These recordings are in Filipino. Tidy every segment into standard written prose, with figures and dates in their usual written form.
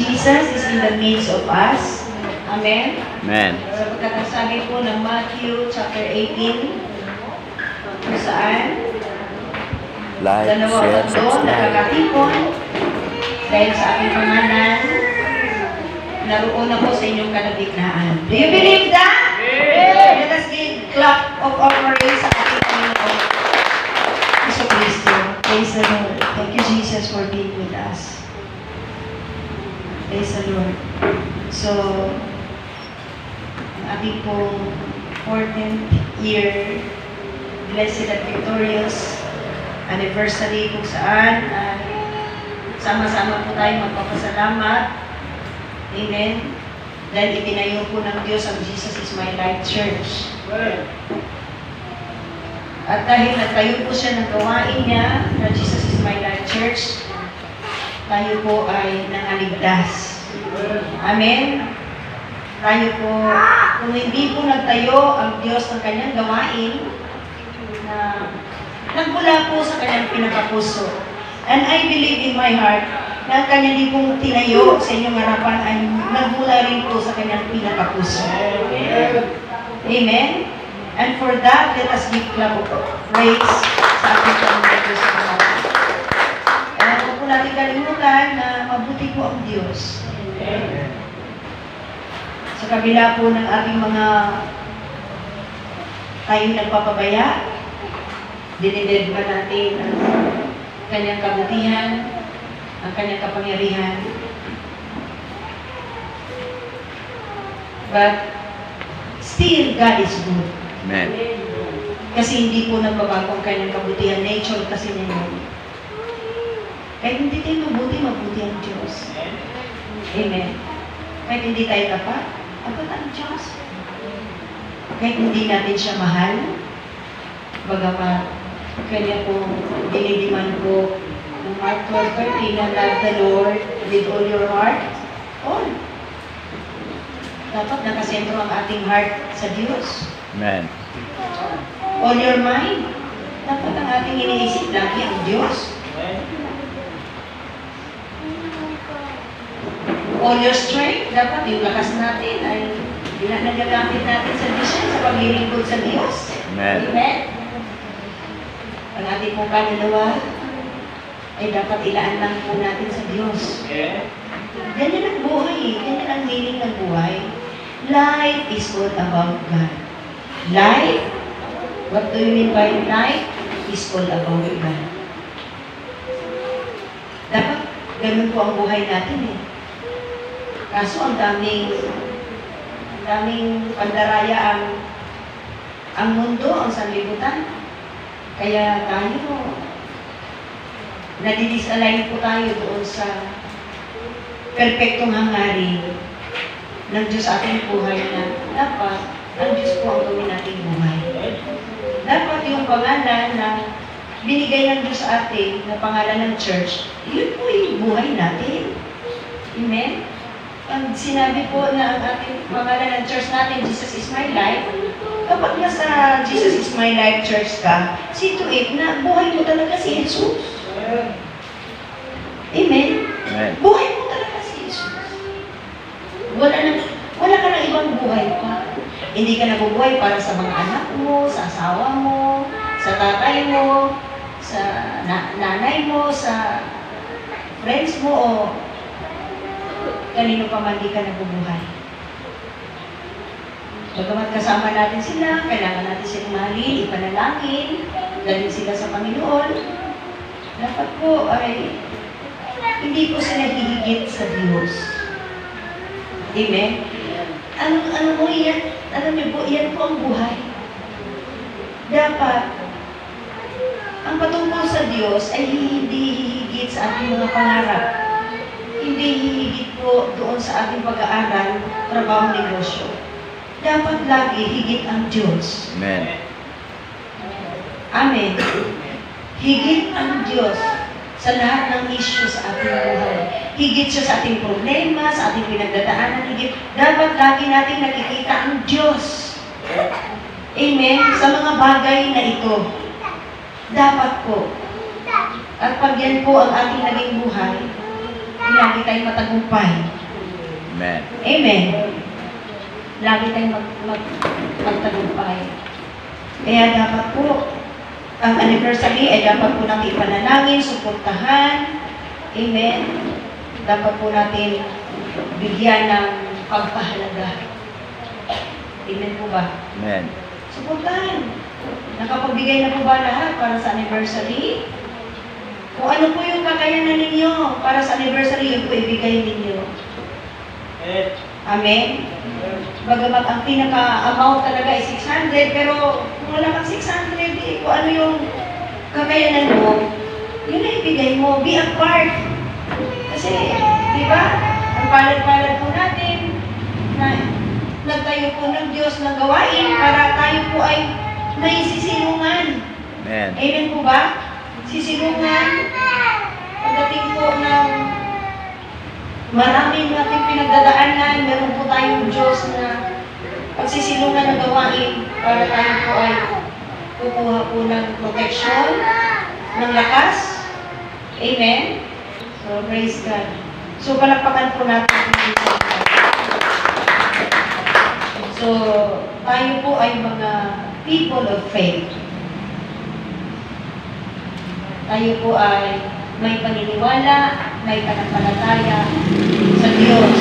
Jesus is in the midst of us. Amen? Amen. Sapagkat ang sabi po ng Matthew chapter 18, kung saan Like, dalawa o share, tatlo subscribe. nakakatipon dahil sa aking pangalan, naroon ako sa inyong kalagitnaan. Do you believe that? Let us give clap of offering sa ating Panginoon. Iso Cristo. Praise the Lord. Thank you, Jesus, for being with us. Praise the Lord. So, ang ating pong 14th year, blessed and victorious anniversary kung saan sama-sama po tayo magpapasalamat. Amen. Dahil itinayo po ng Diyos ang Jesus is My Life Church. At dahil nagtayo po siya ng gawain niya na Jesus is My Life Church, tayo po ay nangaligtas. Amen. Tayo po, kung hindi po nagtayo ang Diyos ng kanyang gawain, na nagmula po sa kanyang pinakapuso. And I believe in my heart na kanya din pong tinayo sa inyong harapan ay nagmula rin po sa kanyang pinakapuso. Amen? And for that, let us give clap of praise sa ating Panginoon Diyos sa mga. And huwag po natin kalimutan na mabuti po ang Diyos. Sa kabila po ng ating mga tayong nagpapabaya, dinided ba natin ang kanyang kabutihan, ang kanyang kapangyarihan. But still, God is good. Amen. Kasi hindi po nagbabago ang kanyang kabutihan. Nature kasi niya yun. Kahit hindi tayo mabuti ang Diyos. Amen. Kahit hindi tayo tapat ang Diyos. Kahit hindi natin siya mahal, bagamat kanya po dinidiman po ng Mark 12:13 na love the Lord with all your heart. All. Dapat nakasentro ang ating heart sa Diyos. Amen. All your mind. Dapat ang ating iniisip lagi ang Diyos. All your strength. Dapat yung lakas natin ay nagagamit natin sa Diyos sa paglilingkod sa Diyos. Amen. Amen. Ang ating pong kaluluwa ay dapat ilaan lang po natin sa Diyos. Ganyan ang buhay eh. Ganyan ang meaning ng buhay. Life is all about God. Life, what do you mean by life? Is all about God. Dapat ganun po ang buhay natin eh. Kaso ang daming pandaraya ang mundo, ang sanlibutan. Kaya tayo, nadidisalign po tayo doon sa perpektong hangarin ng Diyos ating buhay na dapat ang Diyos po ang gawin nating buhay. Dapat yung pangalan na binigay ng Diyos sa atin, na pangalan ng church, yun po yung buhay natin. Amen? Pag sinabi po na ang ating pangalan ng church natin, Jesus is my life, kapag nasa Jesus is my life church ka, see to it na buhay mo talaga si Jesus. Amen? Amen. Buhay mo talaga si Jesus. Wala ka ng ibang buhay pa. Hindi ka nabubuhay para sa mga anak mo, sa asawa mo, sa tatay mo, sa nanay mo, sa friends mo, o kanino pa man di ka nabubuhay. Bagamat kasama natin sila, kailangan natin silang mahalin, ipanalangin, dalhin sila sa Panginoon. Dapat po ay hindi po sila hihigit sa Diyos. Amen? Ano mo yan? Alam niyo po, yan po ang buhay. Dapat, ang patungkol sa Diyos ay hindi hihigit sa ating mga pangarap. Hindi hihigit po doon sa ating pag-aaral, trabaho, negosyo. Dapat lagi higit ang Diyos. Amen. Amen. Higit ang Diyos sa lahat ng issue sa ating buhay. Higit siya sa ating problema, sa ating pinagdadaanan, higit. Dapat lagi natin nakikita ang Diyos. Amen? Sa mga bagay na ito. Dapat po. At pag yan po ang ating naging buhay, lagi tayong matagumpay. Amen. Amen. Lagi tayong magtagumpay. Kaya dapat po, ang anniversary ay dapat po natin ipanalangin, suportahan. Amen. Dapat po natin bigyan ng pagpahalaga. Amen po ba? Amen. Suportahan. Nakapagbigay na po ba lahat para sa anniversary? Kung ano po yung kakayanan ninyo para sa anniversary, yun po ibigay ninyo. Amen? Bagamat ang pinaka-amount talaga ay 600, pero kung wala kang 600, kung ano yung kakayanan mo, yun na ibigay mo. Be a part. Kasi, di ba, ang palad-palad po natin na nagtayo po ng Diyos ng gawain para tayo po ay may sisilungan. Amen. Amen po ba? Sisilungan. Pagdating po ng maraming nating pinagdadaanan, meron po tayong Diyos na pagsisilungan ng gawain para tayo po ay kukuha po ng protection, ng lakas. Amen? So, praise God. So, palakpakan po natin ang Diyos. So, tayo po ay mga people of faith. Tayo po ay may paniniwala, may pananampalataya sa Diyos.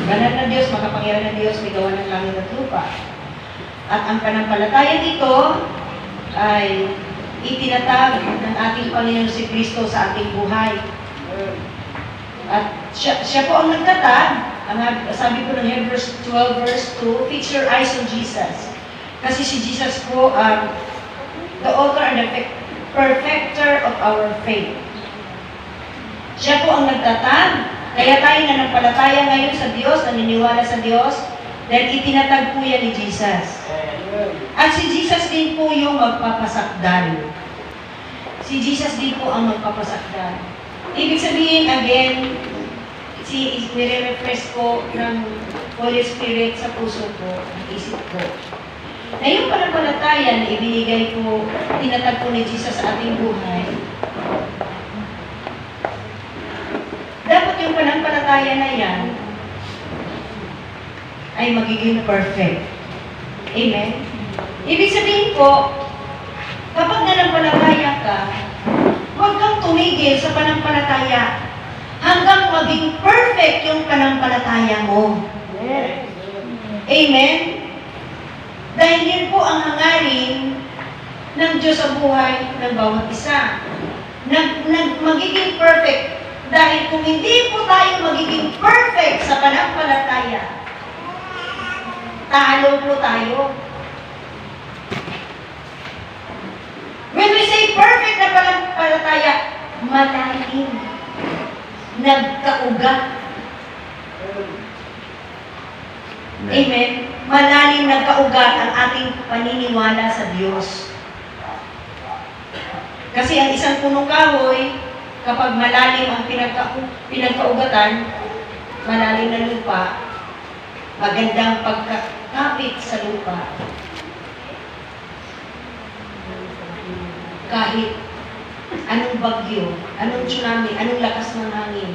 Banal na Diyos, makapangyarihan na Diyos, may gawa ng langit at lupa. At ang pananampalataya dito ay itinatag ng ating Panginoon si Kristo sa ating buhay. At siya po ang nagtatag. Sabi ko ng Hebrews 12 verse 2, fix your eyes on Jesus. Kasi si Jesus po ang the author and the perfecter of our faith. Siya po ang nagtatag. Kaya tayo nanampalataya ngayon sa Diyos, naniniwala sa Diyos, dahil itinatag po yan ni Jesus. At si Jesus din po yung magpapasakdal. Si Jesus din po ang magpapasakdal. Ibig sabihin, again, nire-refresh ko ng Holy Spirit sa puso ko, ang isip ko. Na yung pananampalataya na ibinigay ko, tinatag ko ni Jesus sa ating buhay, dapat yung pananampalataya na yan ay magiging perfect. Amen? Ibig sabihin po, kapag nanampalataya ka, huwag kang tumigil sa pananampalataya hanggang maging perfect yung pananampalataya mo. Amen? Dahil yun po ang hangarin ng Diyos sa buhay ng bawat isa. Magiging perfect. Dahil kung hindi po tayo magiging perfect sa pananampalataya, talo po tayo. When we say perfect na pananampalataya, malalim, nagkaugat. Amen? Malalim nagkaugat ang ating paniniwala sa Diyos. Kasi ang isang punong kahoy, kapag malalim ang pinagkaugatan, malalim na lupa, magandang pagkakapit sa lupa. Kahit anong bagyo, anong tsunami, anong lakas ng hangin,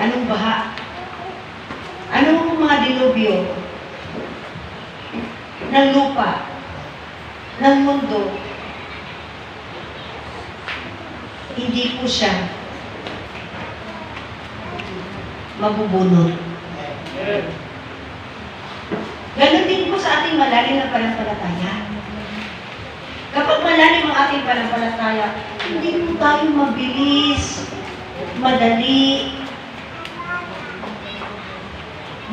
anong baha, anong mga dilubyo ng lupa, ng mundo, hindi po siya mabubunot. Ganon din po sa ating malalim na pananampalataya. Kapag malalim ang ating pananampalataya, hindi po tayo mabilis, madali,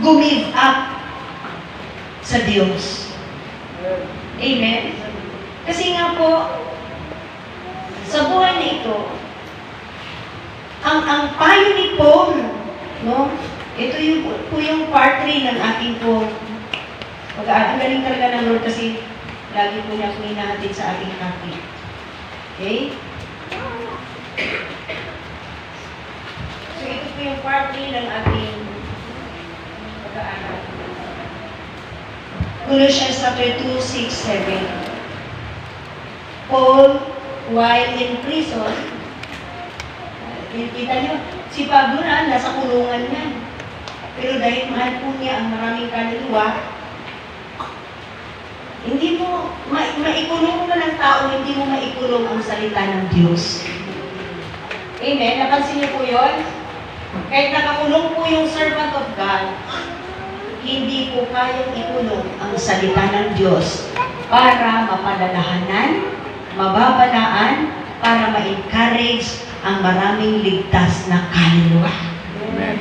give up sa Diyos. Amen? Kasi nga po, sa buhay na ito, ang payo ni Paul, no? Ito yung po yung part 3 ng ating po pag-aaral. Ang galing talaga ng Lord kasi lagi po niya akong hinahatid sa ating topic. Okay? So ito po yung part 3 ng ating pag-aaral. Colossians chapter 2, 6, 7. Paul, while in prison, kita nyo, si Pablo na nasa kulungan niya. Pero dahil mahal po niya ang maraming kaluluwa, hindi mo, maikulong mo ng tao, hindi mo maikulong ang salita ng Diyos. Amen? Napansin niyo po yun? Kahit nakakulong po yung servant of God, hindi po kayang ikulong ang salita ng Diyos para mapadalahanan, mababanaan, para ma-encourage ang maraming ligtas na kaluluwa. Amen.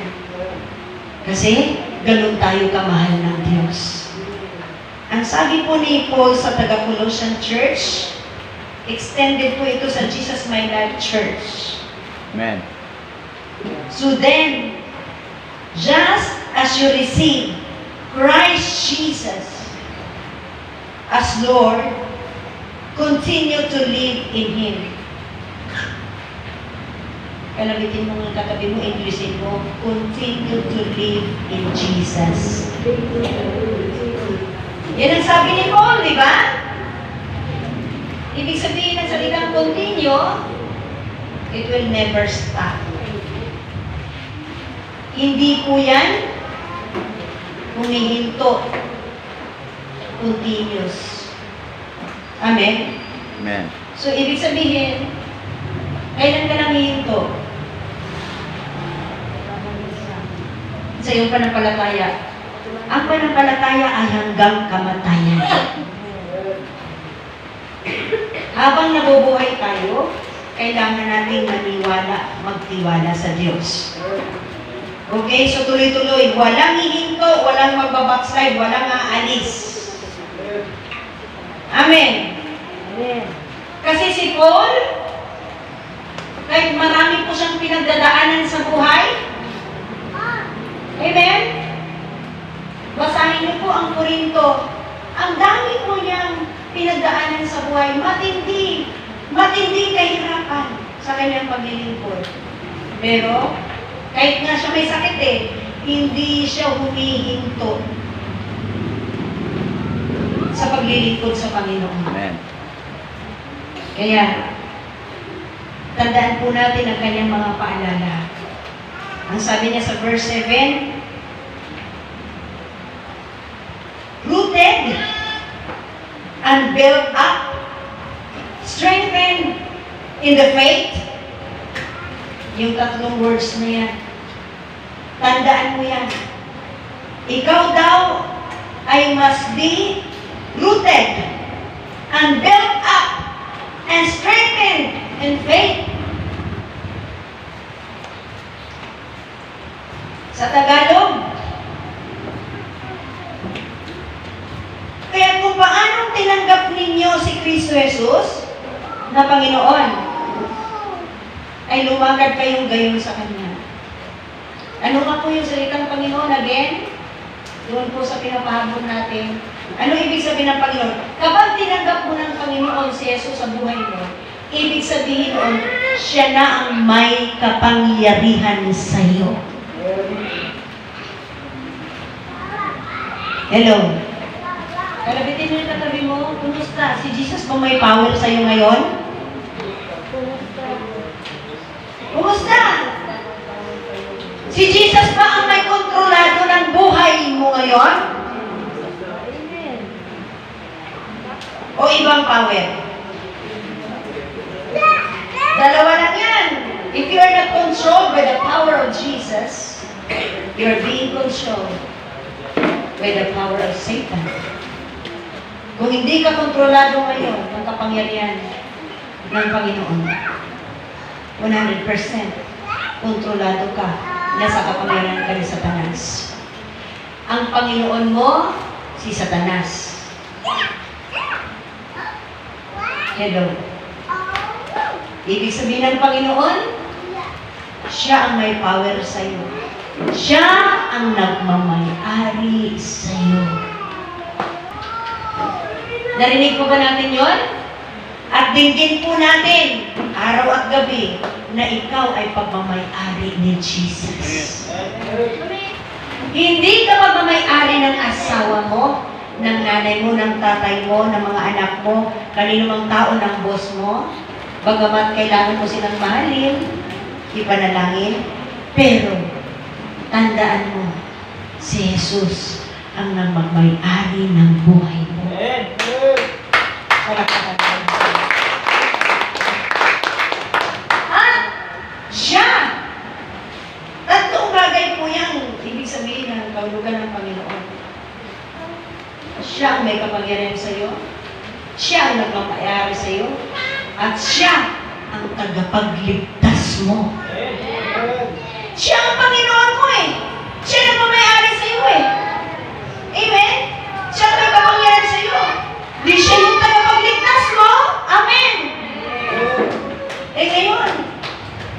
Kasi, ganun tayo kamahal ng Diyos. Ang sabi po ni Paul sa taga-Colossian Church, extended po ito sa Jesus My Life Church. Amen. So then, just as you receive Christ Jesus as Lord, continue to live in Him. Kalabitin mo ng katabi mo, Englishin mo, continue to live in Jesus. Yan ang sabi ni Paul, di ba? Ibig sabihin ng salitang continue, it will never stop. Hindi po yan humihinto. Continuous. Amen? Amen. So, ibig sabihin, kailan ka nang hihinto? Sa iyong panampalataya. Ang panampalataya ay hanggang kamatayan. Habang nabubuhay tayo, kailangan nating maniwala, magtiwala sa Diyos. Okay, so tuloy-tuloy. Walang hihinto, walang magbabackslide, walang aalis. Amen. Amen. Kasi si Paul, kahit marami po siyang pinagdadaanan sa buhay, amen? Basahin niyo po ang Korinto. Ang dami po niyang pinagdaanan sa buhay. Matinding kahirapan sa kanyang paglilingkod. Pero, kahit nga siya may sakit hindi siya humihinto sa paglilingkod sa Panginoon. Amen. Kaya, tandaan po natin ang kanyang mga paalala. Ang sabi niya sa verse 7, rooted and built up, strengthened in the faith. Yung tatlong words na yan. Tandaan mo yan. Ikaw daw ay must be rooted and built up and strengthened in faith. Sa Tagalog, kaya kung paanong tinanggap ninyo si Kristo Jesus na Panginoon, ay lumagad kayong gayon sa Kanya. Ano nga po yung salitang Panginoon again? Doon po sa pinapahabol natin. Ano ibig sabihin ng Panginoon? Kapag tinanggap mo ng Panginoon si Jesus sa buhay mo, ibig sabihin noon, siya na ang may kapangyarihan sa iyo. Hello? Kalabitin mo yung katabi mo, kumusta? Si Jesus ba may power sa iyo ngayon? Kumusta? Si Jesus ba ang may kontrolado ng buhay mo ngayon? Amen. O ibang power? Dalawa lang yan. If you are not controlled by the power of Jesus, you are being controlled by the power of Satan. Kung hindi ka kontrolado ngayon ng kapangyarihan ng Panginoon, 100% kontrolado ka na sa kapangyarihan ka ni Satanas. Ang Panginoon mo, si Satanas. Hello. Ibig sabihin ng Panginoon, siya ang may power sa iyo. Siya ang nagmamay-ari sa iyo. Narinig po ba natin yon? At dinggin po natin, araw at gabi, na ikaw ay pagmamay-ari ni Jesus. Hindi ka pagmamay-ari ng asawa mo, ng nanay mo, ng tatay mo, ng mga anak mo, kanino mang tao ng boss mo. Bagamat kailangan mo silang mahalin, ipanalangin, pero tandaan mo, si Jesus ang nagmamay-ari ng buhay mo. Palakpakan tayo. At siya, tatlong bagay po yung ibig sabihin ng kahulugan ng Panginoon. Siya ang may kapangyarihan sa iyo, siya ang nagmamay-ari sa iyo, at siya ang tagapagligtas mo. Siya ang Panginoon mo eh. Siya ang nagmamay-ari sa iyo eh. Amen? Siya ang may kapangyarihan sa iyo. Di siya yung tagapagligtas mo. Amen. Eh ngayon,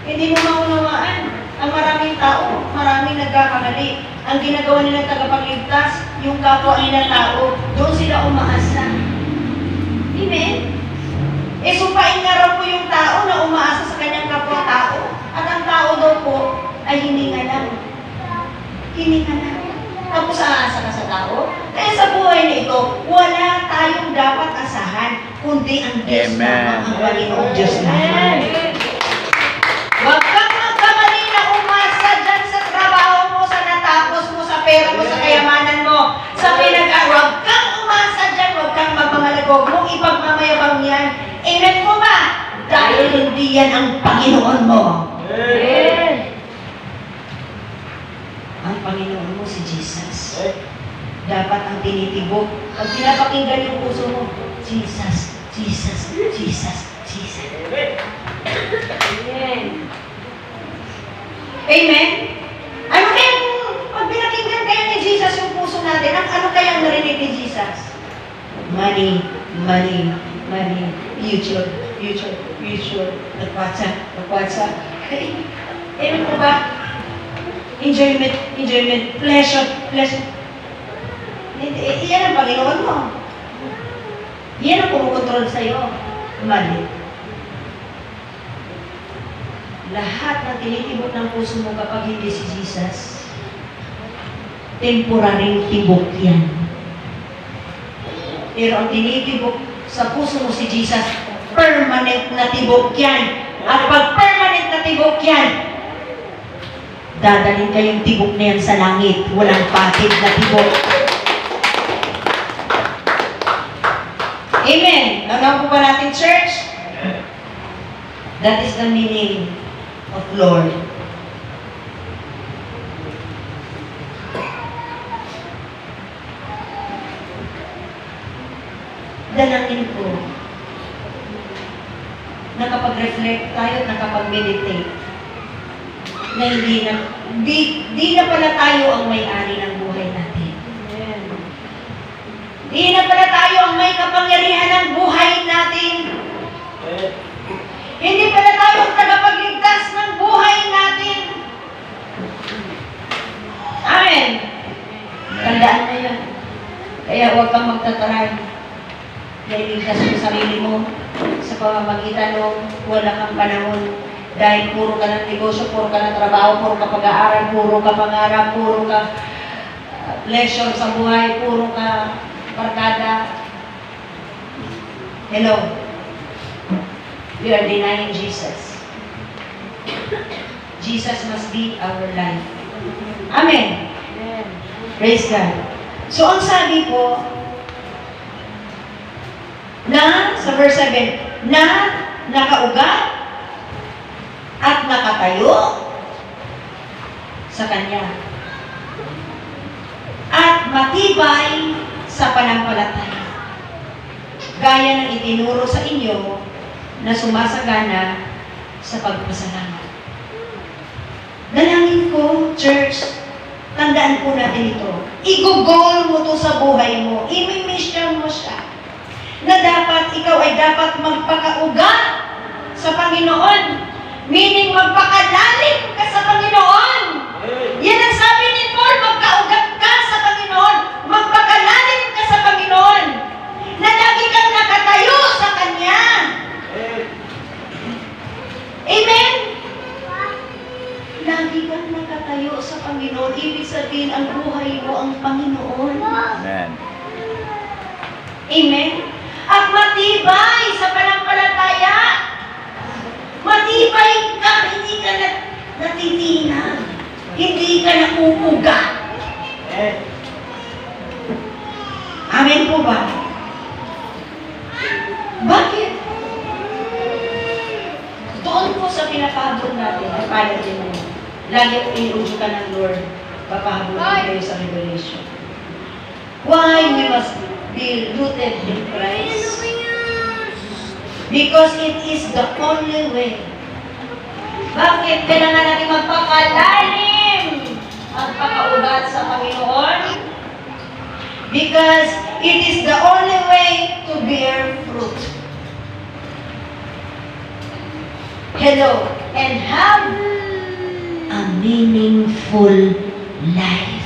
hindi mo maunawaan. Ang maraming tao, maraming nagkakamali. Ang ginagawa nilang tagapagligtas, yung kapwa nilang tao, doon sila umaasa. Amen? Eh, sumpain nga raw po yung tao na umaasa sa kanyang kapwa-tao. At ang tao daw po ay hininga lang. Hininga lang. Tapos aasa ka sa tao. Kaya sa buhay na ito, wala tayong dapat asahan, kundi ang Diyos Amen. lamang, ang Panginoong Diyos lamang. Huwag kang magkamali na umasa dyan sa trabaho mo, sa natapos mo, sa pera mo, sa kayamanan mo, sa pinag-aaral. Huwag kang umasa dyan, huwag kang mapangalagog mong ipagmamayabang yan. Amen po ba? Dahil hindi yan ang Panginoon mo. Amen. Ang Panginoon mo si Jesus. Dapat ang tinitibok. Pag pinapakinggan yung puso mo, Jesus, Jesus, Jesus, Jesus. Amen. Amen? Ano kayang, pag pinakinggan kayo ni Jesus yung puso natin, ano kayang narinig ni Jesus? Money, money, money, future, future, future, nagwatsa. Amen po ba? Enjoyment, enjoyment, pleasure, pleasure. Iyan ang Panginoon mo. Iyan ang kumukontrol sa'yo. Mali. Lahat ng tinitibok ng puso mo kapag hindi si Jesus, temporaring tibok yan. Pero ang tinitibok sa puso mo si Jesus, permanent na tibok yan. At pag permanent na tibok yan, dadalhin kayong tibok na yan sa langit. Walang patid na tibok. Amen. Nanaw po ba natin, church? That is the meaning of Lord. Dalangin ko na kapag-reflect tayo at nakapag-meditate na hindi na pala tayo ang may-ari ng buhay natin. Amen. Hindi na pala tayo ang may kapangyarihan ng buhay natin. Hindi pala tayo ang tagapagligtas ng buhay natin. Amen. Tandaan mo yan. Kaya huwag kang magtataray. Nailigtas mo sarili mo sa pamamagitan ng wala kang panahon. Dahil puro ka ng negosyo, puro ka ng trabaho, puro ka pag-aaral, puro ka pangarap, puro ka leisure sa buhay, puro ka barkada. Hello? We are denying Jesus. Jesus must be our life. Amen. Amen. Praise God. So, ang sabi po, na, sa verse 7, na nakaugat at nakatayo sa Kanya. At matibay sa panampalataya. Gaya ng itinuro sa inyo na sumasagana sa pagpasalamat. Dalangin ko, church, tandaan po natin ito. I-goal mo to sa buhay mo. I-mission mo siya. Na dapat, ikaw ay dapat magpakauga sa Panginoon. Meaning, magpakalalim ka sa Panginoon. Yan ang sabi ni Paul, magkaugat ka sa Panginoon. Magpakalalim ka sa Panginoon. Na lagi kang nakatayo sa Kanya. Amen? Lagi kang nakatayo sa Panginoon. Ibig sabihin, ang buhay mo ang Panginoon. Amen. Amen? At matibay sa panampalataya. Matibay ka, hindi ka natitinag. Hindi ka nakukuga. Amen po ba? Bakit? Doon po sa pinapahabol natin, ay pala din mo. Lagi po inuuso ka ng Lord, papahabol kayo sa revelation. Why we must be rooted in Christ? Because it is the only way. Bakit? Kailangan natin magpakalalim, magpakaugat sa Panginoon. Because it is the only way to bear fruit. Hello, and have a meaningful life.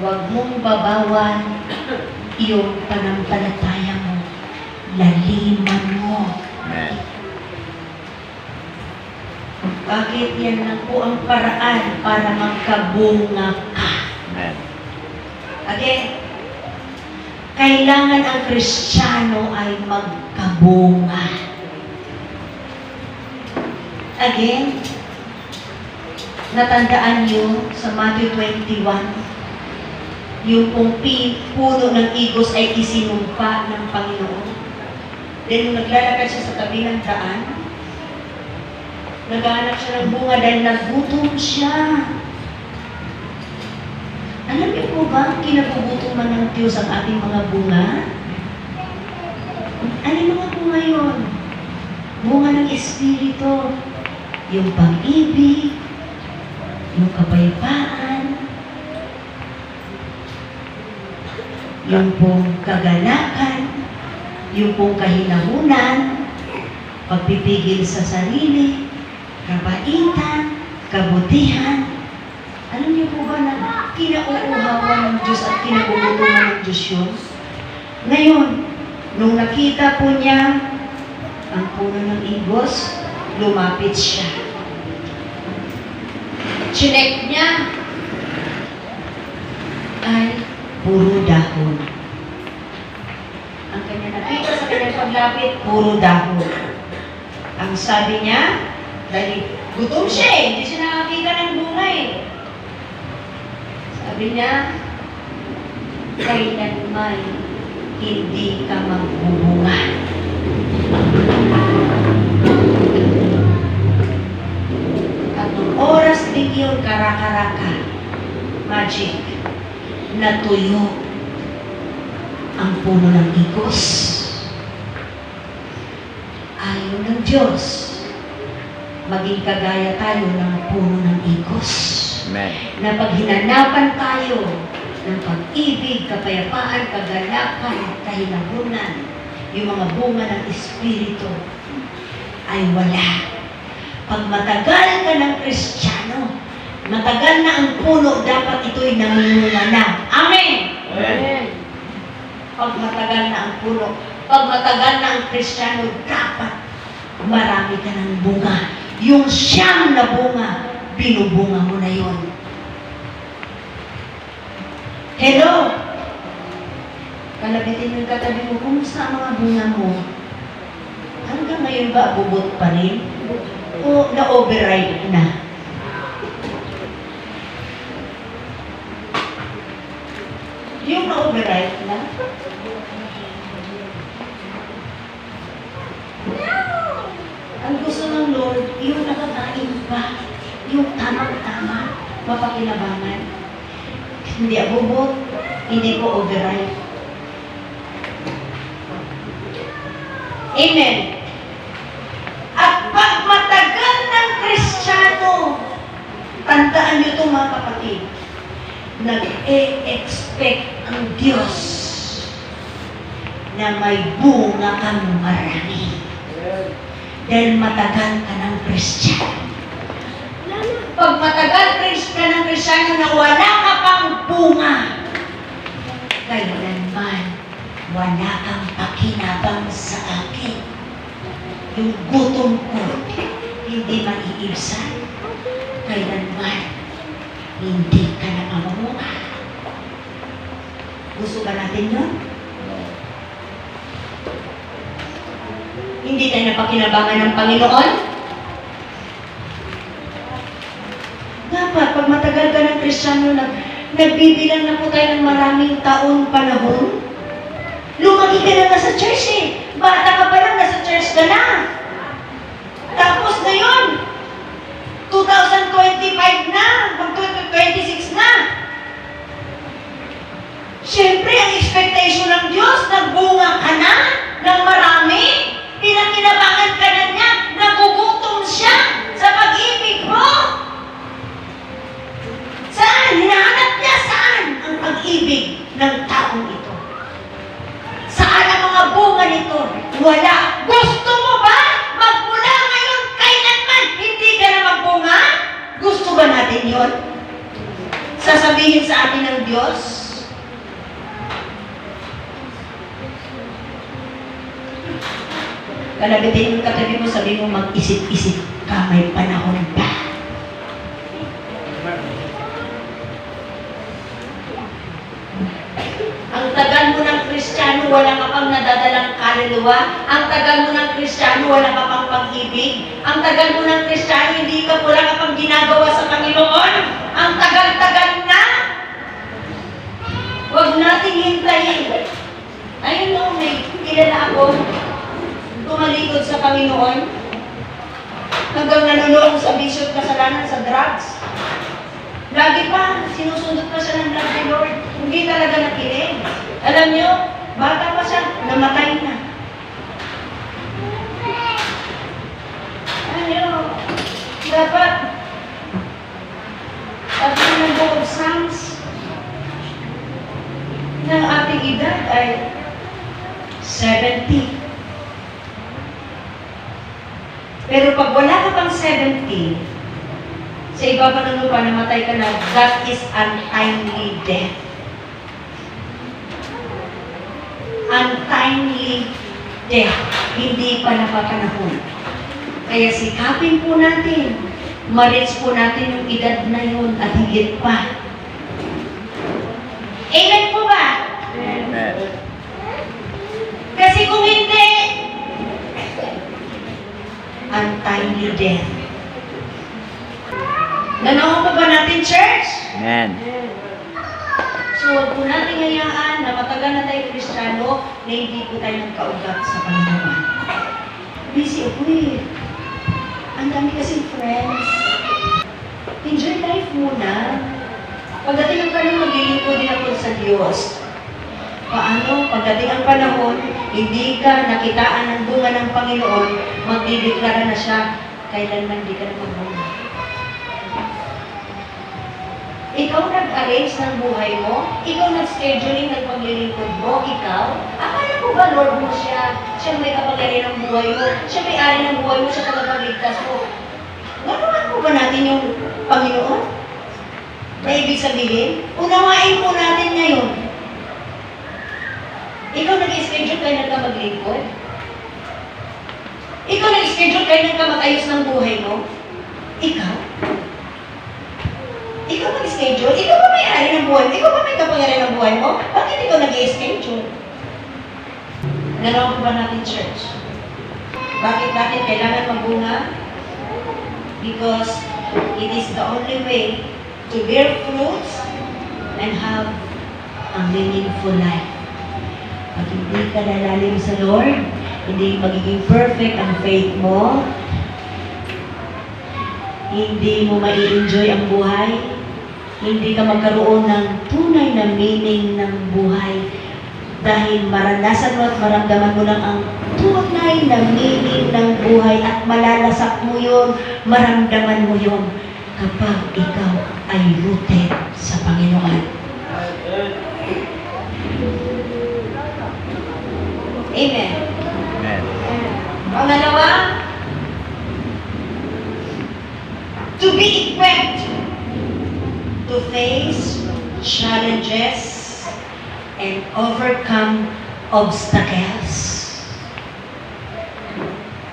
Huwag mong babawal yung pananampalataya mo. Laliman mo. Amen. Bakit yan lang po ang paraan para magkabunga ka? Amen. Again, kailangan ang Kristiyano ay magkabunga. Again, natandaan niyo sa Matthew 21, yung pong puno ng igos ay isinumpa ng Panginoon. Then, nung naglalakad siya sa tabi ng daan, naghahanap siya ng bunga dahil nagutom siya. Alam niyo po ba, kinagugutuman ng Diyos ang ating mga bunga? Ano yung mga bunga yun? Bunga ng Espiritu. Yung pag-ibig, yung kapayapaan, yung pong kagalakan, yung pong kahinahunan, pagpipigil sa sarili, kabaitan, kabutihan. Alam niyo po ba na kinauuhawan ng Diyos at kinagugutuman ng Diyos yun? Ngayon, nung nakita po niya ang puno ng igos, lumapit siya. Chinek niya ay puro dahon. Ang kanya nakita sa kanyang paglapit, puro dahon. Ang sabi niya, dahil gutom siya eh, hindi siya nakakita ng bunga eh. Sabi niya, kailanman hindi ka magbubunga. At nung oras din yun, karakaraka, magic, natuyo ang puno ng igos. Ayaw ng Diyos, maging kagaya tayo ng puno ng igos. Amen. Na pag hinanapan tayo ng pag-ibig, kapayapaan, kagalakan, kahinahunan, yung mga bunga ng Espiritu ay wala. Pag matagal ka ng Kristiyano, matagal na ang puno, dapat ito'y namunga na. Amen! Amen. Pag matagal na ang puno, pag matagal na ang Kristiyano, dapat marami ka ng bunga. Yung siyam na bunga, binubunga mo na yon. Hello? Kalabitin mo yung katabi mo, kumusta ang mga bunga mo? Hanggang ngayon ba, bubot pa rin? O na-override na? Yung na-override na? Ang gusto ng Lord, yung nakakain pa, yung tamang-tama, mapakinabangan. Hindi abubot, hindi po override. Amen. At pag matagal ng Kristiyano, tandaan niyo ito mga kapatid, nag-e-expect ang Diyos na may bunga kang marami. Dahil matagal ka ng Kristiyano. Pag matagal ka ng Kristiyano na wala ka pang bunga, kailanman wala kang pakinabang sa akin. Yung gutom ko, hindi maiibsan. Kailanman, hindi ka na mamunga. Gusto ba natin yun? Hindi tayo napakinabangan ng Panginoon? Dapat, pag matagal ka ng Kristiyano, nagbibilang na po tayo ng maraming taon, panahon. Lumaki ka na sa church eh. Bata ka pa lang, nasa church ka na. Tapos ngayon, 2025 na, mag-2026 na. Siyempre, ang expectation ng Diyos, nagbunga ka na ng marami. Pinakinabangan ka na niya, nagugutom siya sa pag-ibig mo. Saan? Hinahanap niya saan ang pag-ibig ng taong ito? Saan ang mga bunga nito? Wala. Gusto mo ba? Magmula ngayon, kailanman, hindi ka na magbunga? Gusto ba natin yon? Sasabihin sa atin ng Diyos? Kalabitin yung katabi mo, sabi mo, mag-isip-isip ka, may panahon pa. Ang tagal mo ng Kristiyano, wala ka pang nadadalang kaluluwa. Ang tagal mo ng Kristiyano, wala ka pang pag-ibig. Ang tagal mo ng Kristiyano, wala ka pang ginagawa sa Panginoon. Ang tagal-tagal na. Huwag nating hintayin. Ayun no, may kilala ako, tumalikod sa Panginoon, hanggang nanonood sa bisyo at kasalanan sa drugs. Lagi pa, sinusundot pa siya ng love ni Lord. Hindi talaga nakinig. Alam niyo, bata pa siya, namatay na. Ano, dapat, sabi ng Book of Psalms, ng ating edad ay 70. Pero pag wala ka pang 70, sa iba pa pa namatay ka na, that is untimely death. Untimely death. Hindi pa napapanahon. Kaya sikapin po natin, ma-reach po natin yung edad na yun at higit pa. Amen po ba? Amen. Kasi kung hindi, untimely death. Ganawa pa ba natin, church? Amen. So, huwag po natin hayaan na matagal na tayo Kristiyano na hindi po tayo nagkaugat sa Panginoon. Busy ako eh. Ang dami kasing friends. Enjoy life muna. Pagdating ang panahon, maglilingkod din ako sa Diyos. Paano? Pagdating ang panahon, hindi ka nakitaan ng bunga ng Panginoon, magdideklara na siya, kailanman di ka na magbunga. Ikaw nag-arrange ng buhay mo, ikaw nag-scheduling ng paglilingkod mo, ikaw, akala mo ba Lord mo siya? Siya may kapangyarihan ng buhay mo, siya may ari ng buhay mo, siya tagapagligtas mo. Ganoon mo ba natin yung Panginoon? Na ibig sabihin, unawain po natin ngayon. Ikaw nag-schedule kayo ng maglingkod? Ikaw nag-schedule kayo ng mag-ayos ng buhay mo? Ikaw? Ikaw nag-schedule? Ikaw ba may-ari ng buhay mo? Ikaw ba may kapangyarihan ng buhay mo? Bakit ikaw nag-schedule? Nalaw ba natin, church? Bakit natin kailangan magbunga? Because it is the only way to bear fruits and have a meaningful life. Pag hindi ka nalalim sa Lord, hindi magiging perfect ang faith mo, hindi mo mai-enjoy ang buhay, hindi ka magkaroon ng tunay na meaning ng buhay dahil maranasan mo at maramdaman mo lang ang tunay na meaning ng buhay at malalasak mo yun, maramdaman mo yun kapag ikaw ay rooted sa Panginoon. Amen. Amen. Pangalawa, to be equipped to face challenges and overcome obstacles.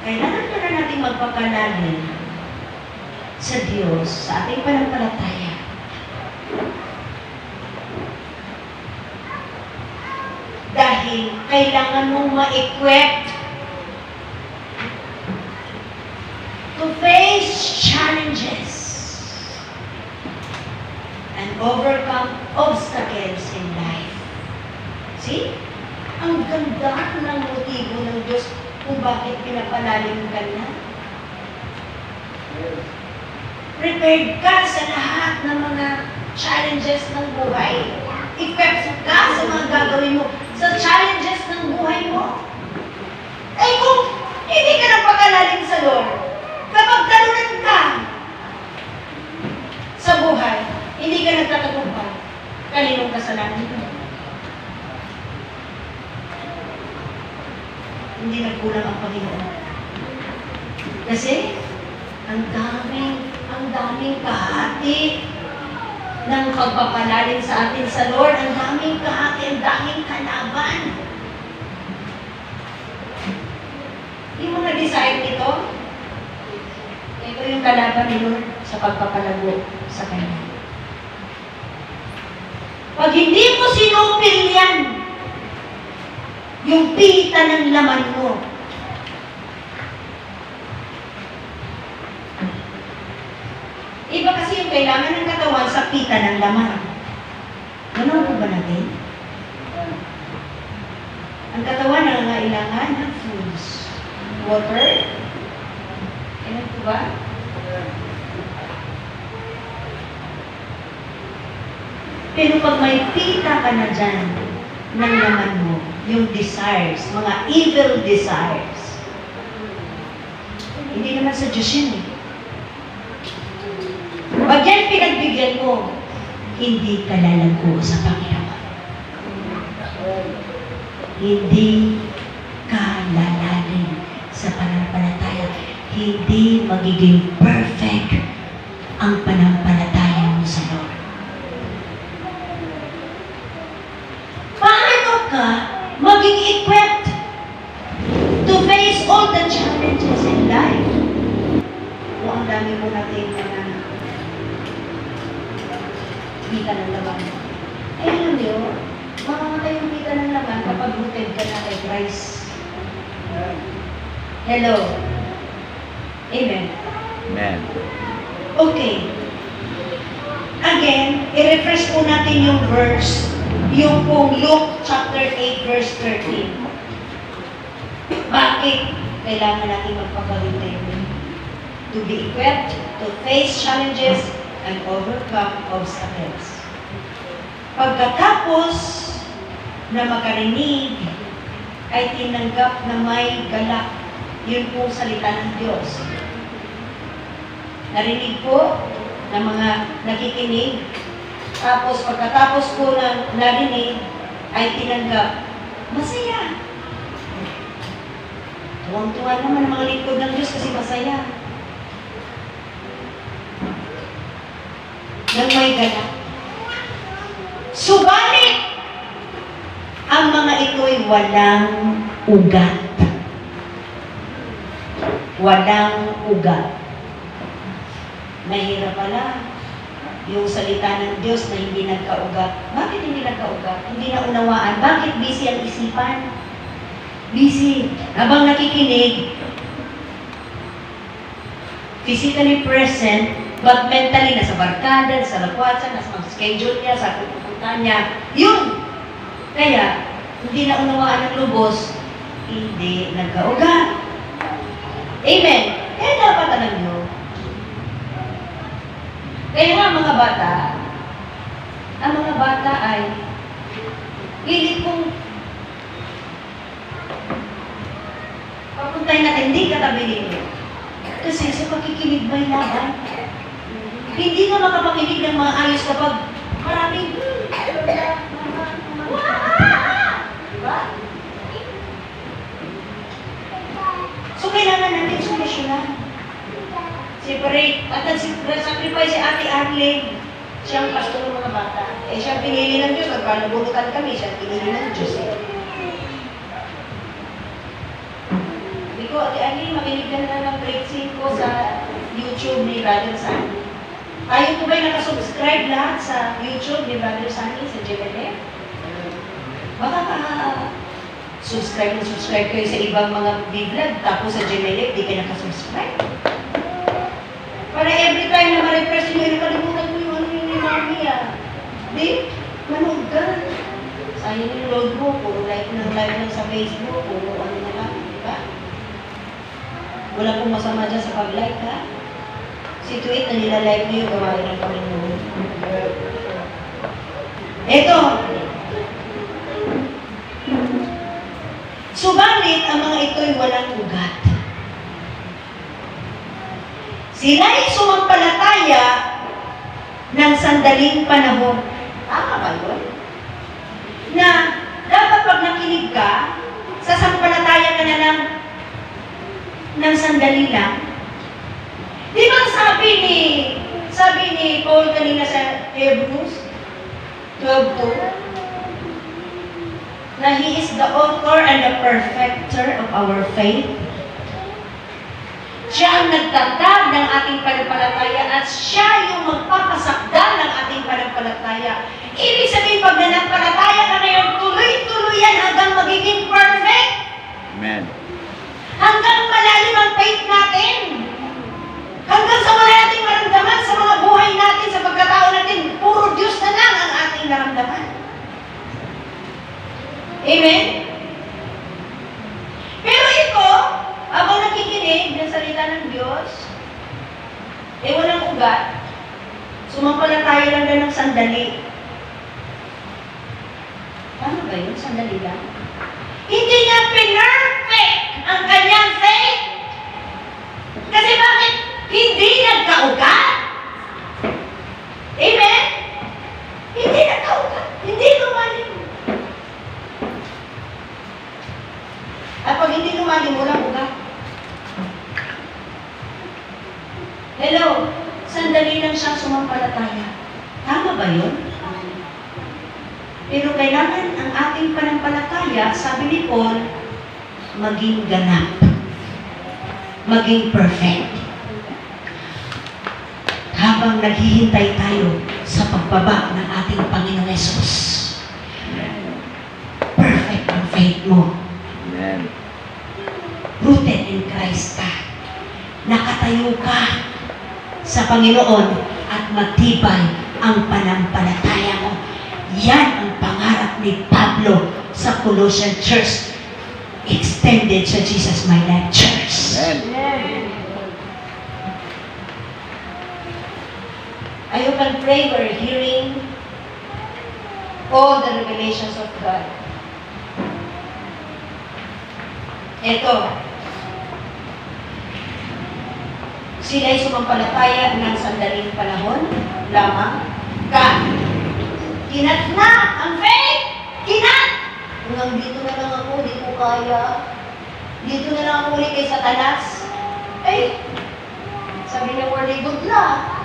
Kailangan pa na natin magpakalalim sa Diyos, sa ating pananampalataya. Dahil kailangan mong ma-equip to face challenges and overcome obstacles in life. See? Ang ganda ng motibo ng Diyos kung bakit pinapalalim ka na. Prepared ka sa lahat ng mga challenges ng buhay. Equipped ka sa mga gagawin mo, sa challenges ng buhay mo. Eh kung hindi ka napakalalim sa Lord, kapag talunan ka sa buhay, hindi ka nagtatagumpay, kaninong kasalanan mo. Hindi nagkulang ang Panginoon. Kasi, ang daming kahati ng pagpapalalim sa atin sa Lord, ang daming kahati, ang daming kalaban. Yung mga desire nito, ito yung kalaban ni Lord sa pagpapalago sa Kanya. Pag hindi mo sinupil yan, yung pita ng laman mo, iba kasi yung kailangan ng katawan sa pita ng laman. Ganun po ba natin? Ang katawan nangangailangan ng foods. Water. Ganun po ba? Pero pag may pita ka na dyan ng laman mo, yung desires, mga evil desires, hindi naman sa Diyos yun eh. Pag yan pinagbigyan mo, hindi ka lalangko sa Panginoon. Hindi ka lalalim sa pananampalataya. Hindi magiging perfect ang pananampalataya mo sa Lord. Paano ka maging equipped to face all the challenges in life? O ang dami mo natin na kita ng laman. Eh, alam niyo, makamatay yung kita ng laman kapag rooted ka na kay Christ. Hello? Amen? Amen. Okay. Again, i-refresh po natin yung verse, yung pong Luke chapter 8, verse 13. Bakit kailangan natin magpagawin tayo? To be equipped, to face challenges, and overcome obstacles. Pagkatapos na makarinig, ay tinanggap na may galak. Yun pong salita ng Diyos. Narinig po ng mga nakikinig. Tapos pagkatapos po ng narinig, ay tinanggap. Masaya. Tuwang-tuwa naman ang mga lingkod ng Diyos kasi masaya. Nang may galak. Subalit, ang mga ito'y walang ugat. Walang ugat. Mahirap pala yung salita ng Diyos na hindi nagkaugat. Bakit hindi nagkaugat? Hindi na unawaan. Bakit busy ang isipan? Busy. Habang nakikinig, physically present, but mentally, nasa barkada, nasa lakwatsa, nasa mga schedule niya, sa pupunta niya. Yun! Kaya, hindi na unawaan ng lubos, hindi nagkaugat. Amen! Kaya dapat alam nyo. Kaya nga mga bata, ang mga bata ay hilig kong papuntahin natin, hindi katabi ninyo. Kasi sa pakikinig may laban. Hindi ka makapakinig ng mga ayos kapag maraming diba? So, kailangan natin solusyonan. Separate. At nag-sacrifice si Ate Arlene. Siyang pastor ng mga bata. Eh, siya pinili ng Diyos. Nagpanabunutan kami. Siya pinili ng Diyos. Hindi ko, Ate Arlene, makinig ka na ng grade 5 sa YouTube ni Brother Sunny. Ayaw po ba'y nakasubscribe lahat sa YouTube ni Brother Sunny sa JLF? Baka subscribe kayo sa ibang mga vlog, tapos sa JLF, di kayo nakasubscribe. Para every time na ma-refresh nyo, nakalimutan mo yung ano yung ni Mami Di, manood ka. Sayang yung load mo, puro live lang sa Facebook, puro ano na lang, di ba? Wala pong masama dyan sa pag-like, ha? Si Tweet na nila-like niyo yung gawain ng Panginoon. Ito. Subalit, ang mga ito'y walang ugat. Sila'y sumampalataya ng sandaling panahon. Tama ba yun? Na dapat pag nakinig ka, sasampalataya ka na ng sandali lang. Di ba sabi ni Paul kanina sa Hebrews 12:2, na He is the author and the perfecter of our faith. Siya ang nagtatag ng ating pananampalataya at siya yung magpapasakda ng ating pananampalataya. Ibig sabihin, pag nanampalataya ka ngayon, tuloy-tuloy yan hanggang magiging perfect. Amen. Hanggang malalim ang faith natin. Hanggang sa wala nating maramdaman sa mga buhay natin, sa pagkatao natin, puro Diyos na lang ang ating naramdaman. Amen? Pero ito, habang nakikinig ng salita ng Diyos, walang ugat, sumampalataya lang ng sandali. Tama ba yun? Sandali lang? Hindi niya pinerfect ang kanyang faith. Kasi bakit? Hindi nagkaugat. Amen? Hindi nagkaugat. Hindi lumalim. At pag hindi lumalim, walang ugat. Hello? Sandali lang siyang sumampalataya. Tama ba yun? Pero kailangan ang ating panampalataya, sabi ni Paul, maging ganap. Maging perfect. Habang naghihintay tayo sa pagbaba ng ating Panginoon Yesus. Perfect ang faith mo. Amen. Rooted in Christ ka. Nakatayo ka sa Panginoon at matibay ang panampalataya mo. Yan ang pangarap ni Pablo sa Colossian Church, extended sa Jesus My Life Church. Amen. I hope and pray we're hearing all the revelations of God. Ito, sila'y sumampalataya ng sandaling panahon lamang kinat na ang faith! Kinat! Hanggang dito na lang ako, di ko kaya. Dito na lang ako ulit kay Satanas. Sabi niya, worthy good luck.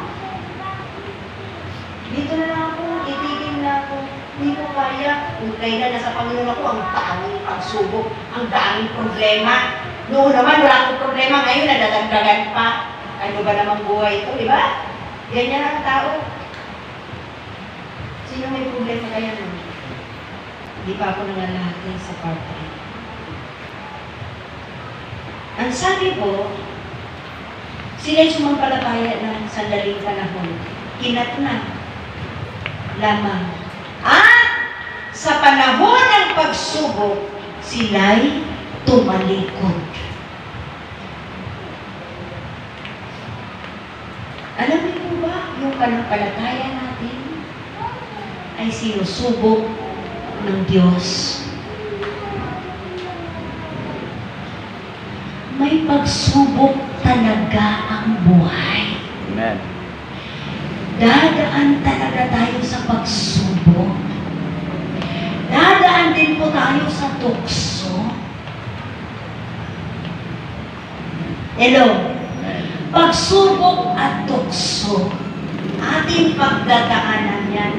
Dito na lang ako, itigil na ako. Hindi ko kaya. Kung kailan nasa Panginoon ako, ang daming pagsubok, ang daming problema. Noon naman, wala akong problema. Ngayon, nadadagdagan pa. Ano ba namang buhay ito, di ba? Ganyan ang tao. Sino may problema kaya nun? Hindi pa ako nangalahati sa part-time. Ang sabi ko, sila'y sumampalataya ng sandaling panahon. Kinat na lamang. At sa panahon ng pagsubok, sila'y tumalikod. Alam niyo po ba, yung panampalataya natin ay sinusubok ng Diyos. May pagsubok talaga ang buhay. Amen. Dadaan talaga tayo sa pagsubok. Dadaan din po tayo sa tukso. Hello? Pagsubok at tukso. Ating pagdadaanan yan.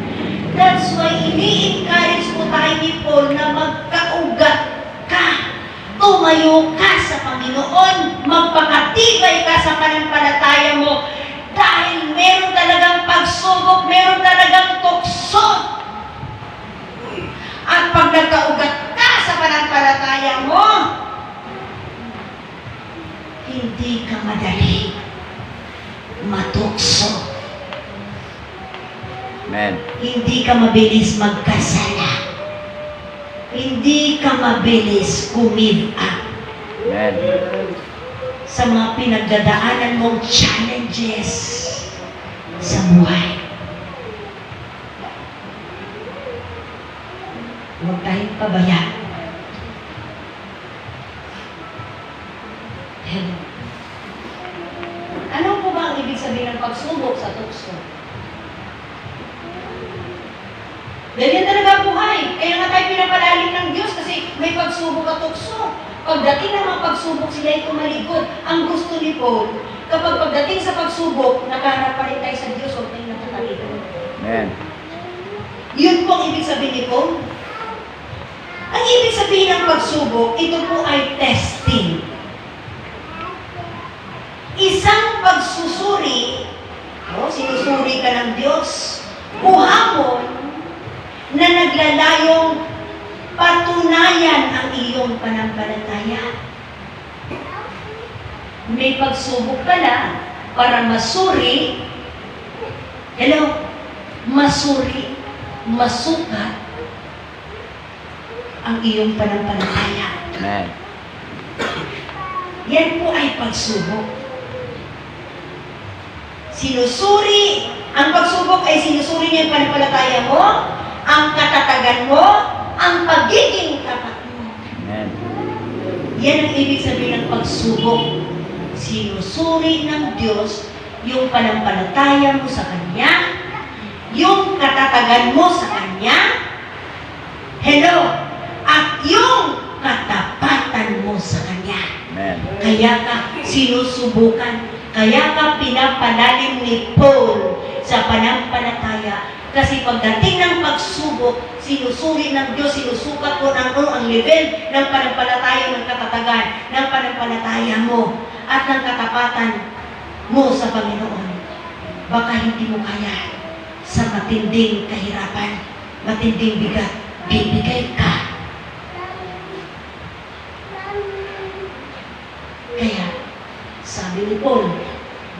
That's why ini-encourage po tayo ni Paul na magkaugat ka. Tumayo ka sa Panginoon. Magpakatibay ka sa pananampalataya mo. Dahil meron talagang pagsubok, meron talagang tukso. At pag nagkaugat ka sa pananampalataya mo, hindi ka madali. matukso. Amen. Hindi ka mabilis magkasala. Hindi ka mabilis give up Amen. sa mga pinagdadaanan mong challenges sa buhay. Huwag tayong pabayaan. Hello. Ano po ba ang ibig sabihin ng pagsubok sa tukso? Ganyan talaga ang buhay. Kaya nga tayo pinapalalim ng Diyos kasi may pagsubok at tukso. Pagdating ng mga pagsubok, sila ay tumalikod. Ang gusto ni Paul, kapag pagdating sa pagsubok, nakaharap pa rin tayo sa Diyos, huwag tayong nakatalikod. Amen. Yun po ang ibig sabihin ni Paul. Ang ibig sabihin ng pagsubok, ito po ay testing. Isang pagsusuri, sinusuri ka ng Diyos, o hamon na naglalayong patunayan ang iyong pananampalataya. May pagsubok ka na para masuri, masuri, masukat ang iyong pananampalataya. Amen. Yan po ay pagsubok. Ang pagsubok ay sinusuri niya yung pananampalataya mo, ang katatagan mo, ang pagiging tapat mo. Amen. Yan ang ibig sabihin ng pagsubok. Sinusuri ng Diyos yung pananampalataya mo sa Kanya, yung katatagan mo sa Kanya, at yung katapatan mo sa Kanya. Amen. Kaya ka sinusubukan, kaya ka pinapalalim ni Paul sa pananampalataya. Kasi pagdating ng pagsubok, sinusuri ng Diyos, sinusukat mo ang level ng pananampalataya, ng katatagan, ng pananampalataya mo, at ng katapatan mo sa Panginoon. Baka hindi mo kaya sa matinding kahirapan, matinding bigat, bibigay ka. Kaya, sabi ni Paul,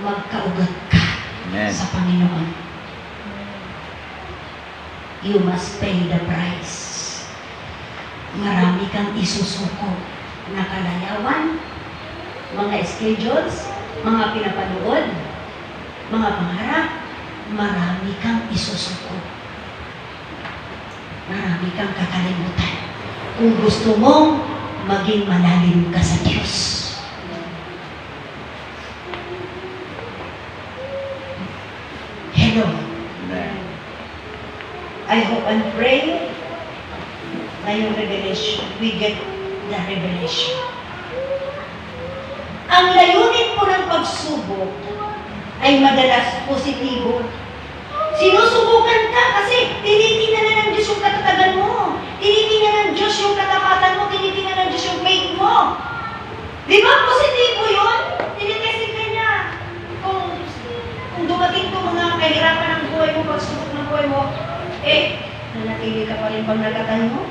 magkaugat ka Amen. sa Panginoon. You must pay the price. Marami kang isusuko na kalayawan, mga schedules, mga pinapanood, mga pangarap, marami kang isusuko. Marami kang kakalimutan. Kung gusto mong maging malalim ka sa Diyos. Hello. Amen. I hope and pray na yung revelation, we get the revelation. Ang layunin po ng pagsubok ay madalas positibo. Sinusubukan ka kasi tinitingnan na ng Diyos yung katatagan mo. Tinitingnan ng Diyos yung katapatan mo. Tinitingnan ng Diyos yung faith mo. Di ba positibo yun? Tinitesting ka niya. Kung dumating to mga kahirapan ng buhay mo, pagsubok ng buhay mo, nanatili ka pa rin pag nagkatayo mo.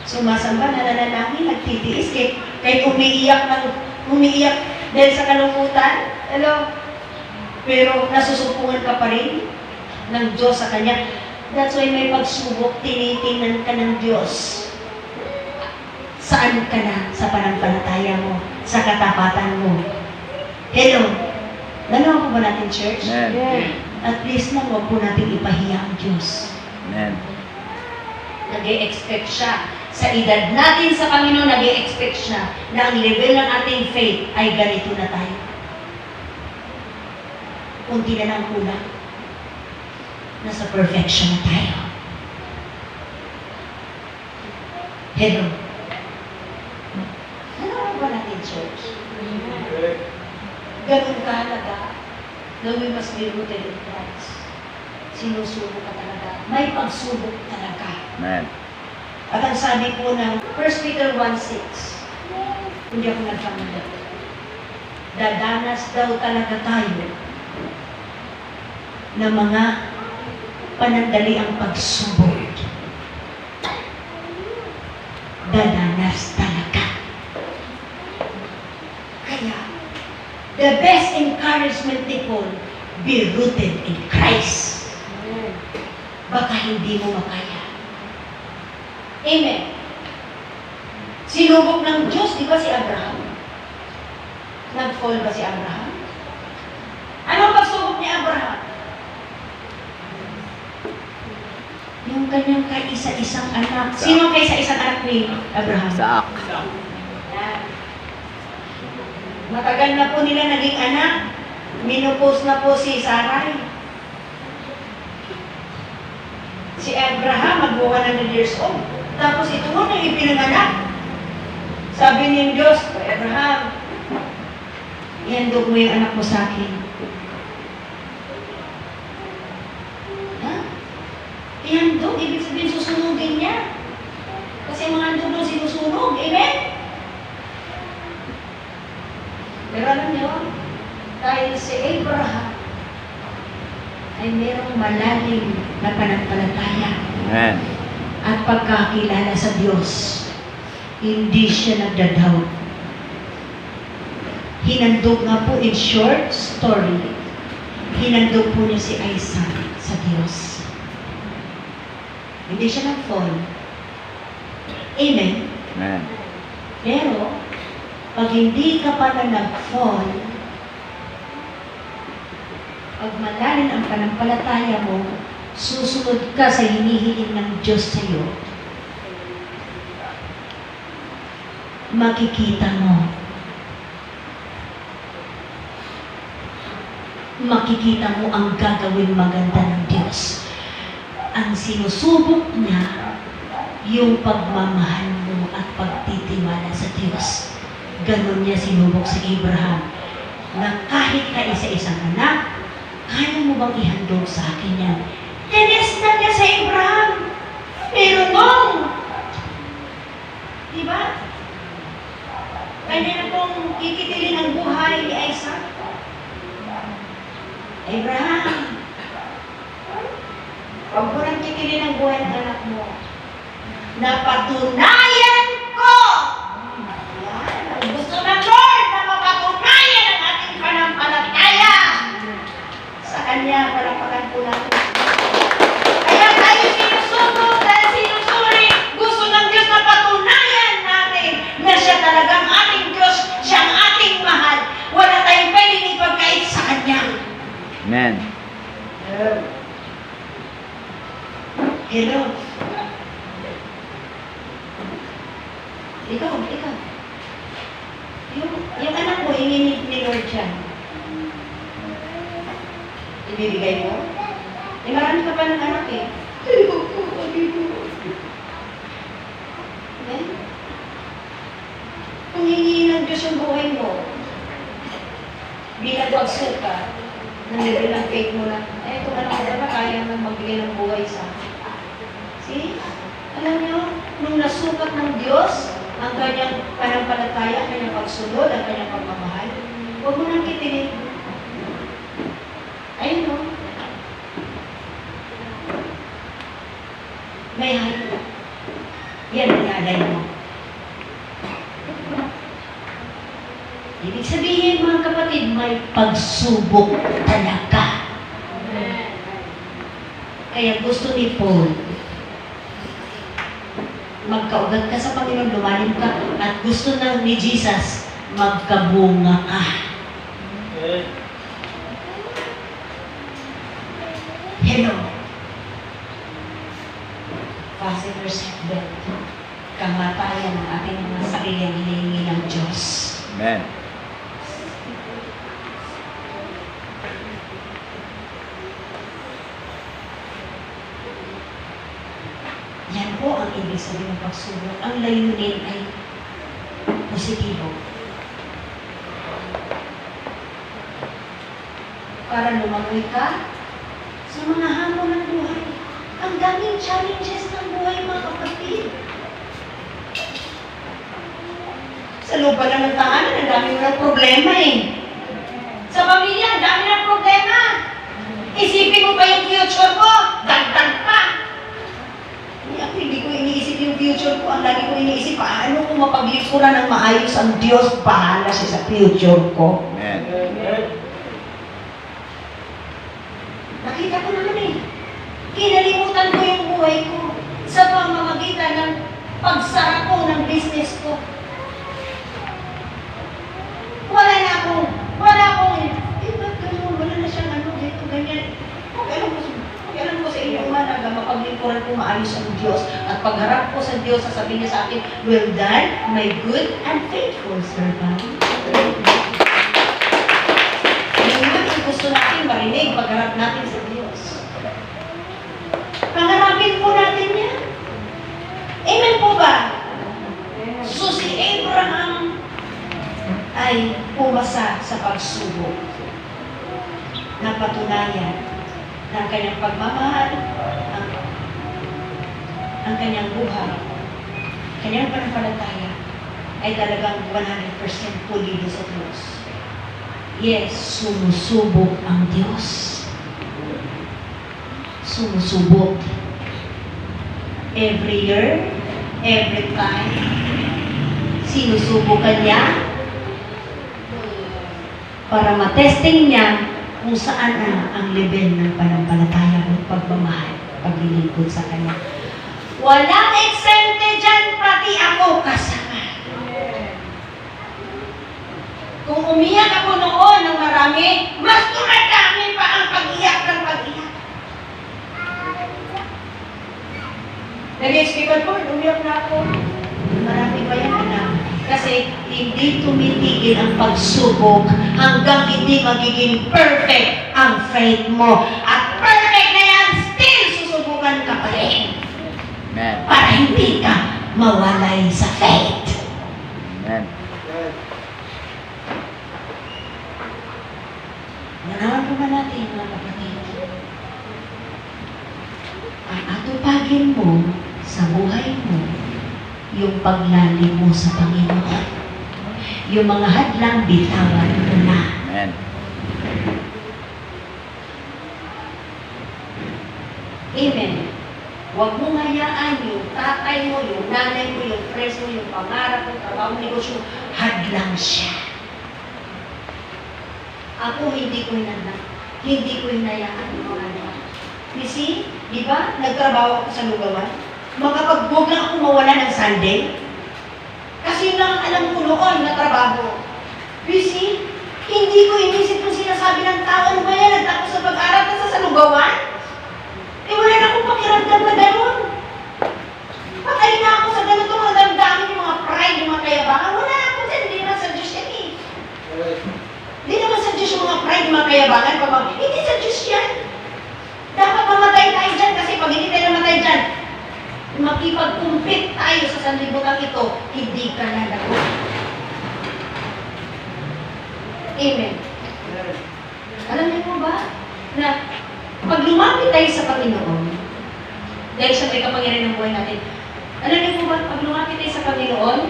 Sumasamba, nananalangin, nagtitiis, kahit umiiyak dahil sa kalungkutan. Pero nasusupungan ka pa rin ng Diyos sa Kanya. That's why may pagsubok, tinitingnan ka ng Diyos. Saan ka na sa pananampalataya mo, sa katapatan mo. Nalaman po ba natin, church? Amen. At least na huwag po natin ipahiya ang Diyos. Amen. Nag-e-expect siya. Sa edad natin sa Panginoon, nag-e-expect siya na ang level ng ating faith ay ganito na tayo. Kunti na lang kulang. Nasa perfection na tayo. Ano ba natin, church? Ganun kahalaga na we must be rooted in Christ. Sinusubok ka talaga. May pagsubok talaga. Amen. At ang sabi po ng 1 Peter 1:6, hindi ako nagkamali. Dadanas daw talaga tayo ng mga panandaliang pagsubok. Dadanas talaga. Kaya, The best encouragement ni Paul, be rooted in Christ. Amen. Baka hindi mo makaya. Amen. Sinubok ng Diyos, di ba si Abraham? Nag-fall ba si Abraham? Anong pagsubok ni Abraham? Yung kanyang kaisa-isang anak. Sino ang kaisa-isang anak ni Abraham? Saak. Yan. Matagal na po nila naging anak. Minupos na po si Sarai. Si Abraham, mag-100 years old. Tapos ito mo na ipinanganak. Sabi ni Diyos, "O Abraham, ihandog mo yung anak mo sa akin." Ha? Ihandog, ibig sabihin susunugin niya. Kasi mga handog doon sinusunog. Amen? Pero alam niyo, dahil si Abraham ay mayroong malalim na pananampalataya Amen. at pagkakilala sa Diyos, hindi siya nagda-doubt. Hinandog nga po in short story, hinandog po niya si Isaac sa Diyos. Hindi siya nag-fall. Amen? Amen. Pero, pag hindi ka pa na nag-fall, pag malalim ang panampalataya mo, susunod ka sa hinihiling ng Diyos sa iyo, makikita mo ang gagawin maganda ng Diyos. Ang sinusubok niya, yung pagmamahal mo at pagtitiwala sa Diyos. Ganon niya sinubok si Abraham, na kahit ka isa-isang anak, kaya mo bang ihandog sa akin yan? Tinis na niya sa Abraham. Pero nung, di ba? Kanya na pong kikitilin ang buhay ni Isaac. Abraham, huwag mo nang kitilin ang buhay ng anak mo. Napatunayan ko! Yan. Ang gusto ng Lord na mapatunayan ang ating panampalataya. Sa Kanya, palapakan po natin. Kaya tayo sinusubok dahil sinusuri. Gusto ng Diyos na patunayan natin na siya talagang ating Diyos, siya ang ating mahal. Wala tayong pwedeng ipagkait sa Kanya. Amen. Hello. Ikaw. Yung anak mo, hingi ni Lord siya. Ibibigay mo? Marami ka pa ng anak eh. Okay? Kung hingi ng Diyos yung buhay mo, bilang pagsuka, nandiyan ang faith mo na, kung anak ko ba, kaya nang magbigay ng buhay sa akin. See? Alam niyo, nung nasukat ng Diyos, ang kanyang panampalataya, ang kanyang pagsunod, ang kanyang pagmamahal, huwag mo nang kitilin. Ayun o. May halo. Yan ang nalay mo. Ibig sabihin, mga kapatid, may pagsubok talaga. Kaya gusto ni Paul, magkaugat ka sa Panginoon, lumalim ka, at gusto na ni Jesus, magkabunga ka. Hello. Fasten your seatbelt. Kamatayan ng ating mga sarili ang hinihingi ng Diyos. Amen. Yan po ang ibig sabihin ng pagsubok. Ang layunin ay positibo. Para lumagoy ka sa mga hamon ng buhay. Ang daming challenges ng buhay, mga kapatid. Sa lupa lang ng tahanan, ang dami mo ng problema eh. Sa pamilya, ang dami ng problema. Isipin mo ba yung future ko? Dagdag pa. Hindi ko iniisip yung future ko. Ang lagi ko iniisip, paano ko mapaglikuran ng maayos ang Diyos? Bahala siya sa future ko. Amen. buhay ko sa pamamagitan ng pagsara ko ng business ko. Wala akong, ba't ganun? Wala na siyang ano, dito, ganyan. Alam ko sa inyong managa, mapaglingkuran ko maayos ang Diyos. At pagharap ko sa Diyos, sasabihin niya sa akin, well done, my good and faithful servant. Yun ang gusto natin marinig pagharap natin sa Diyos. Pangarapin po natin yan. Amen po ba? So si Abraham ay pumasa sa pagsubok. Napatunayan ng kanyang pagmamahal, ang kanyang buhay, kanyang pananampalataya ay talagang 100% pulido sa Diyos. Yes, sumusubok ang Diyos. Sumusubok. Every year, every time, sinusubukan niya para matesting niya kung saan ang level ng pananampalataya at pagmamahal, paglilingkod sa Kanya. Walang eksente dyan, pati ako kasama. Kung umiyak ako noon ng marami, mas tumatami pa ang pag-iyak ng pag-iyak. Nag-explican ko, umiyak na ako. Marami pa yan, anak. Kasi hindi tumitigil ang pagsubok hanggang hindi magiging perfect ang faith mo. At perfect na yan, still susubukan ka pa rin. Amen. Para hindi ka mawalay sa faith. Amen. Nararamdaman natin, mga kapatid. Ang atupagin mo sa buhay mo, yung paglalim mo sa Panginoon. Yung mga hadlang bitawan mo na. Amen. Amen. Huwag mong hayaan yung tatay mo, yung nanay mo, yung friends mo, yung pangarap mo, trabaho, negosyo, hadlang siya. Ako hindi ko hinanda. Hindi ko hinayaan yung mga anak. You see, di ba? Nagtrabaho ako sa lugawan. Makapag-huwag lang ako mawala ng Sunday. Kasi lang alam ko noon na trabaho. You see, hindi ko inisip kung sinasabi ng tao, ano ba yan? Nagtapos sa pag-aral kasi sa lugawan? Eh wala na akong pakiramdam na gano'n. Patay na ako sa ganito, mga damdamin, yung mga pride, yung mga kayabangan. Wala ako dyan, hindi naman sa Diyos yan eh. Hindi naman sa Diyos yung mga pride, yung mga kayabangan. Hindi sa Diyos yan. Dapat mamatay tayo dyan kasi pag hindi tayo namatay dyan, makipag-kumpit tayo sa sanlibutan ito, hindi ka lalago. Amen. Alam niyo po ba na pag lumapit tayo sa Panginoon, dahil sa may kapangyarihan ng buhay natin, alam niyo po ba, pag lumapit tayo sa Panginoon,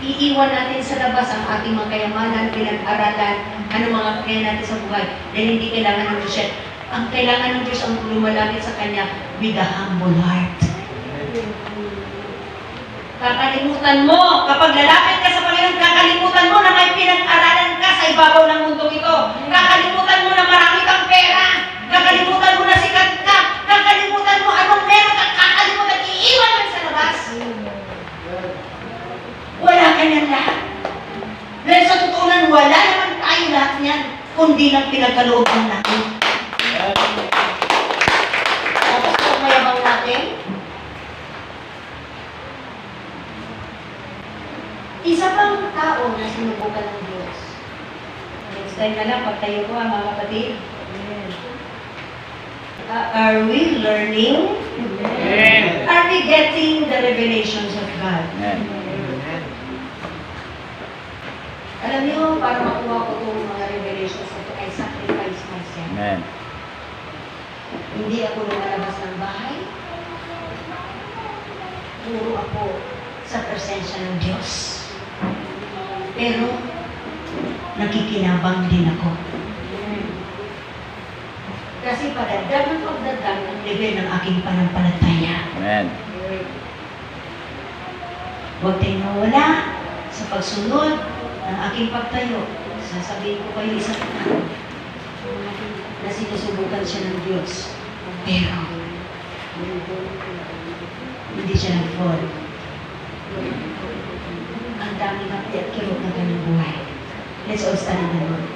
iiwan natin sa labas ang ating mga kayamanan, pinag-aralan, ano mga kaya natin sa buhay, dahil hindi kailangan ng Diyos yan. Ang kailangan ng Diyos ang lumalapit sa Kanya with a humble heart. Kakalimutan mo, kapag lalapit ka sa Panginoon, kakalimutan mo na may pinag-aralan ka sa ibabaw ng mundo ito. Kakalimutan mo na marami kang pera. Kakalimutan mo na sikat ka. Kakalimutan mo anong meron ka. Kakalimutan, iiwan lang sa labas. Wala ka niyan lahat. Dahil sa totoonan, wala naman tayo lahat niyan, kundi lang pinagkalooban natin. Tapos kung mayabang natin, isa pang tao na sinubukan ng Diyos. Next time na lang, pagtayo ko mga kapatid. Are we learning? Amen. Are we getting the revelations of God? Amen. Alam niyo, para makuha ko itong mga revelations na ito, I sacrifice myself. Amen. Hindi ako lumalabas ng bahay. Puro ako sa presensya ng Diyos. Pero, nakikinabang din ako. Kasi padagdagan of the dam ang level ng aking pananampalataya. Amen. Huwag tayong mawala sa pagsunod ng aking pagtayo. Sasabihin ko kayo isang tao na sinusubukan siya ng Diyos. Pero, Hindi siya nag-fall. Ang daming at kirot ng kanyang buhay. Let's all stand in the Lord.